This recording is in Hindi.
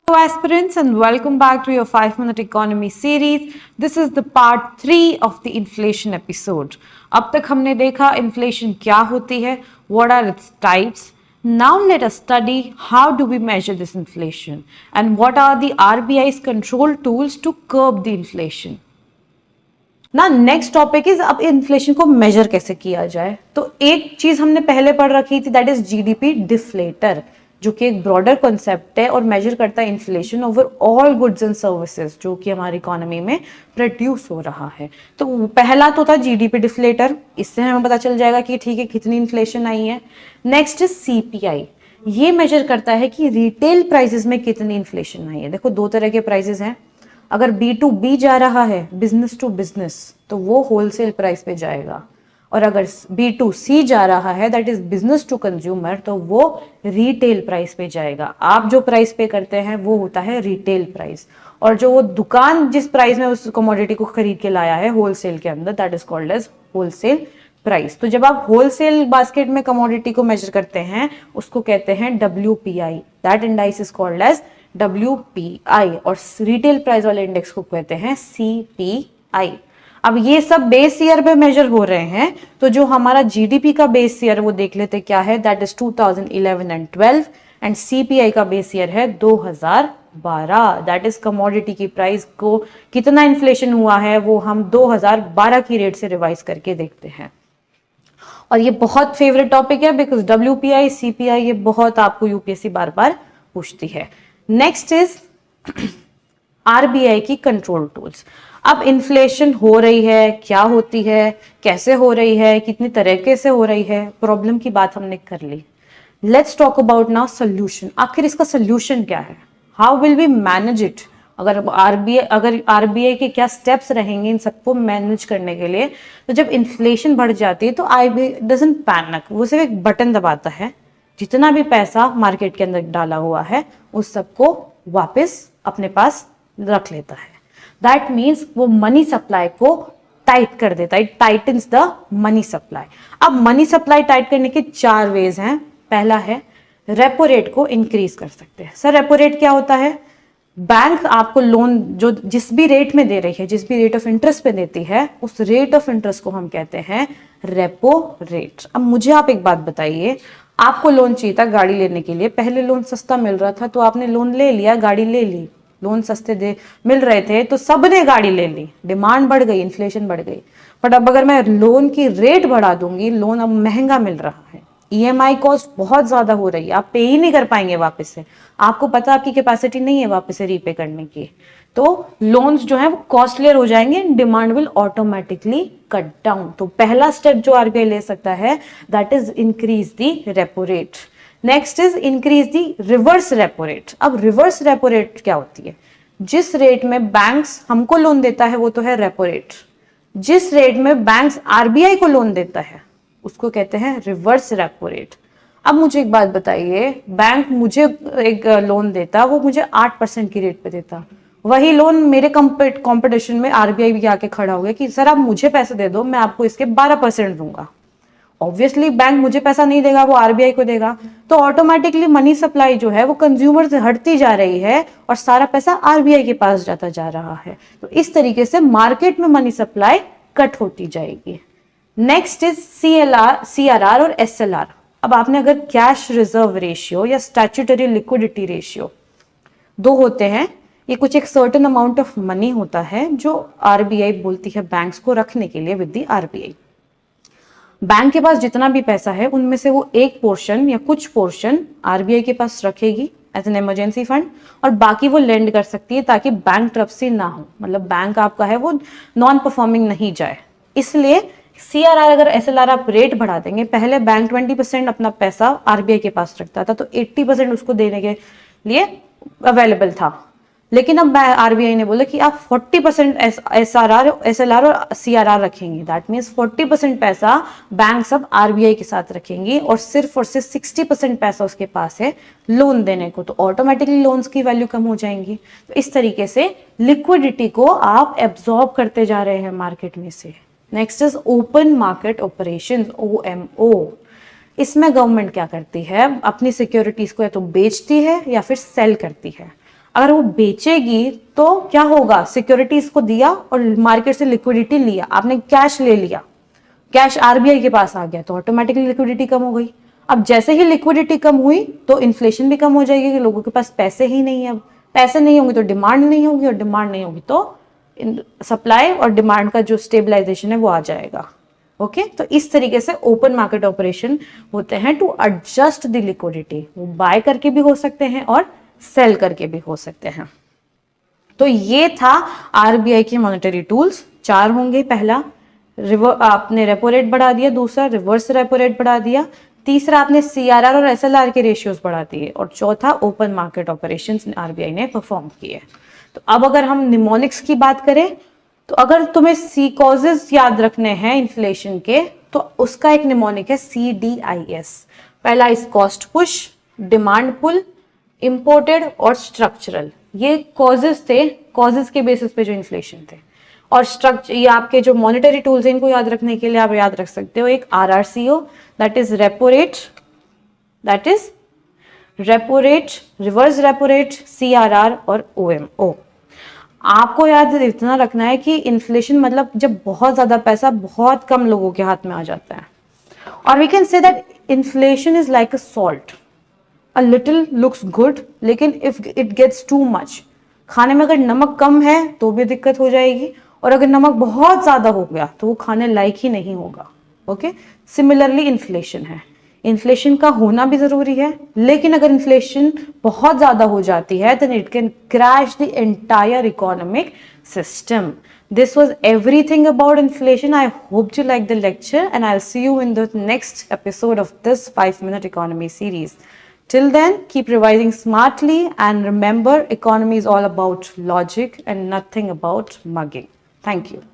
Hello, aspirants, and welcome back to your 5 Minute Economy series. This is the part 3 of the inflation episode. अब तक हमने देखा inflation क्या होती है, what are its types. Now let us study how do we measure this inflation and what are the RBI's control tools to curb the inflation. ना नेक्स्ट टॉपिक इज अब इन्फ्लेशन को मेजर कैसे किया जाए। तो एक चीज हमने पहले पढ़ रखी थी, दैट इज जीडीपी डिफ्लेटर, जो कि एक ब्रॉडर कॉन्सेप्ट है और मेजर करता है inflation over all goods and services जो कि हमारी इकोनॉमी में प्रोड्यूस हो रहा है। तो पहला तो था जीडीपी डिफ्लेटर, इससे हमें पता चल जाएगा कि ठीक है कितनी इन्फ्लेशन आई है। नेक्स्ट इज सीपीआई, ये मेजर करता है कि रिटेल प्राइसेस में कितनी इन्फ्लेशन आई है। देखो दो तरह के प्राइसेस हैं, अगर बी टू बी जा रहा है, बिजनेस टू बिजनेस, तो वो होलसेल प्राइस पे जाएगा, और अगर बी टू सी जा रहा है, that is business to consumer, तो वो रिटेल प्राइस पे जाएगा। आप जो प्राइस पे करते हैं वो होता है रिटेल प्राइस, और जो वो दुकान जिस प्राइस में उस कमोडिटी को खरीद के लाया है होलसेल के अंदर, that is called as wholesale price. तो जब आप होलसेल बास्केट में कमोडिटी को मेजर करते हैं उसको कहते हैं WPI, that index is called as WPI, और रिटेल प्राइस वाले इंडेक्स को कहते हैं CPI। अब ये सब बेस ईयर पे मेजर हो रहे हैं, तो जो हमारा जीडीपी का बेस ईयर वो देख लेते क्या है, that is 2011 and 12, and CPI का बेस ईयर है 2012, दैट इज कमोडिटी की प्राइस को कितना इन्फ्लेशन हुआ है वो हम 2012 की रेट से रिवाइज करके देखते हैं। और ये बहुत फेवरेट टॉपिक है बिकॉज WPI CPI ये बहुत आपको यूपीएससी बार बार पूछती है। नेक्स्ट इज RBI की कंट्रोल टूल्स। अब इन्फ्लेशन हो रही है, क्या होती है, कैसे हो रही है, कितनी तरीके से हो रही है, प्रॉब्लम की बात हमने कर ली। Let's talk about now solution. आखिर इसका सोल्यूशन क्या है, how will we manage it, अगर आरबीआई के क्या स्टेप्स रहेंगे इन सबको मैनेज करने के लिए। तो जब इन्फ्लेशन बढ़ जाती है तो आरबीआई डजंट पैनिक, वो सिर्फ एक बटन दबाता है, जितना भी पैसा मार्केट के अंदर डाला हुआ है उस सबको वापस अपने पास रख लेता है। दैट मीन्स वो मनी सप्लाई को टाइट कर देता है, it titans the money supply. अब मनी सप्लाई टाइट करने के 4 वेज हैं। पहला है रेपो रेट को इंक्रीज कर सकते हैं। सर रेपो रेट क्या होता है, बैंक आपको लोन जो जिस भी रेट में दे रही है, जिस भी रेट ऑफ इंटरेस्ट पे देती है, उस रेट ऑफ इंटरेस्ट को हम कहते हैं रेपो रेट। अब मुझे आप एक बात बताइए, आपको लोन चाहिए था गाड़ी लेने के लिए, पहले लोन सस्ता मिल रहा था तो आपने लोन ले लिया, गाड़ी ले ली, लोन सस्ते दे मिल रहे थे तो सबने गाड़ी ले ली, डिमांड बढ़ गई, इन्फ्लेशन बढ़ गई। बट अब अगर मैं लोन की रेट बढ़ा दूंगी, लोन अब महंगा मिल रहा है, EMI कॉस्ट बहुत ज्यादा हो रही है, आप पे ही नहीं कर पाएंगे वापस से, आपको पता आपकी कैपेसिटी नहीं है वापस से रीपे करने की, तो लोन्स जो है वो कॉस्टलियर हो जाएंगे, demand will automatically cut down. तो पहला स्टेप जो आरबीआई ले सकता है that is increase the repo rate. Next is increase the reverse repo rate. अब रिवर्स रेपो रेट क्या होती है, जिस रेट में बैंक्स हमको लोन देता है वो तो है रेपो रेट, जिस रेट में बैंक्स आरबीआई को लोन देता है उसको कहते हैं रिवर्स रेपो रेट। अब मुझे एक बात बताइए, बैंक मुझे एक लोन देता, वो मुझे 8% की रेट पे देता, वही लोन मेरे कंपटीशन में आरबीआई भी आके खड़ा हो गया कि सर आप मुझे पैसे दे दो, मैं आपको इसके 12% दूंगा। ऑब्वियसली बैंक मुझे पैसा नहीं देगा, वो आरबीआई को देगा, तो ऑटोमेटिकली मनी सप्लाई जो है वो कंज्यूमर से हटती जा रही है और सारा पैसा आरबीआई के पास जाता जा रहा है। तो इस तरीके से मार्केट में मनी सप्लाई कट होती जाएगी। नेक्स्ट इज CRR और SLR। अब आपने अगर कैश रिजर्व रेशियो या स्टैट्यूटरी लिक्विडिटी रेशियो, दो होते हैं, ये कुछ एक सर्टेन अमाउंट ऑफ मनी होता है जो आरबीआई बोलती है बैंक्स को रखने के लिए विद द आरबीआई। बैंक के पास जितना भी पैसा है उनमें से वो एक पोर्शन या कुछ पोर्शन आरबीआई के पास रखेगी एज एन इमरजेंसी फंड, और बाकी वो लेंड कर सकती है ताकि बैंक ट्रप्सी ना हो, मतलब बैंक आपका है वो नॉन परफॉर्मिंग नहीं जाए। इसलिए CRR अगर SLR आप रेट बढ़ा देंगे, पहले बैंक 20% अपना पैसा आरबीआई के पास रखता था तो 80% उसको देने के लिए अवेलेबल था, लेकिन अब आरबीआई ने बोला कि आप 40% SLR और CRR रखेंगे, दैट मीन्स 40% पैसा बैंक सब आरबीआई के साथ रखेंगी और सिर्फ 60% पैसा उसके पास है लोन देने को, तो ऑटोमेटिकली लोन्स की वैल्यू कम हो जाएंगी। तो इस तरीके से लिक्विडिटी को आप एब्जॉर्ब करते जा रहे हैं मार्केट में से। Next is open market operations, OMO। इसमें गवर्नमेंट क्या करती है, अपनी सिक्योरिटीज को या तो बेचती है या फिर सेल करती है। अगर वो बेचेगी तो क्या होगा, सिक्योरिटीज को दिया और मार्केट से लिक्विडिटी लिया, आपने कैश ले लिया, कैश आरबीआई के पास आ गया तो ऑटोमेटिकली लिक्विडिटी कम हो गई। अब जैसे ही लिक्विडिटी कम हुई तो इन्फ्लेशन भी कम हो जाएगी कि लोगों के पास पैसे ही नहीं है। अब पैसे नहीं होंगे तो डिमांड नहीं होगी, और डिमांड नहीं होगी तो सप्लाई और डिमांड का जो स्टेबलाइजेशन है वो आ जाएगा। ओके तो इस तरीके से ओपन मार्केट ऑपरेशन होते हैं टू एडजस्ट द लिक्विडिटी। वो बाय करके भी हो सकते हैं और सेल करके भी हो सकते हैं। तो ये था आरबीआई के मॉनेटरी टूल्स, 4 होंगे। पहला आपने रेपो रेट बढ़ा दिया, दूसरा रिवर्स रेपो रेट बढ़ा दिया, तीसरा आपने सीआरआर और एसएलआर के रेशियोज बढ़ा दिए, और चौथा ओपन मार्केट ऑपरेशंस आरबीआई ने परफॉर्म किए। तो अब अगर हम निमोनिक्स की बात करें तो अगर तुम्हें सी कॉजेज याद रखने हैं इन्फ्लेशन के तो उसका एक निमोनिक है CDIS। पहला इस cost push, demand pull, imported और स्ट्रक्चरल। ये कॉजेज थे, कॉजेज के बेसिस पे जो इन्फ्लेशन थे। और स्ट्रक्चर, ये आपके जो मॉनेटरी टूल्स हैं इनको याद रखने के लिए आप याद रख सकते हो एक RRCO, that is repo rate, that is repo rate, reverse repo rate, CRR और OMO। आपको याद इतना रखना है कि इन्फ्लेशन मतलब जब बहुत ज्यादा पैसा बहुत कम लोगों के हाथ में आ जाता है। और we can say that inflation is like a salt, a little looks good लेकिन if it gets too much, खाने में अगर नमक कम है तो भी दिक्कत हो जाएगी, और अगर नमक बहुत ज्यादा हो गया तो वो खाने लायक ही नहीं होगा। ओके सिमिलरली इन्फ्लेशन है, इन्फ्लेशन का होना भी जरूरी है, लेकिन अगर इन्फ्लेशन बहुत ज्यादा हो जाती है then it can crash the entire economic system. This was everything about inflation. I hope you liked the lecture, and I'll see you in the next episode of this 5-minute economy series. Till then, keep revising smartly, and remember, economy is all about logic and nothing about mugging. Thank you.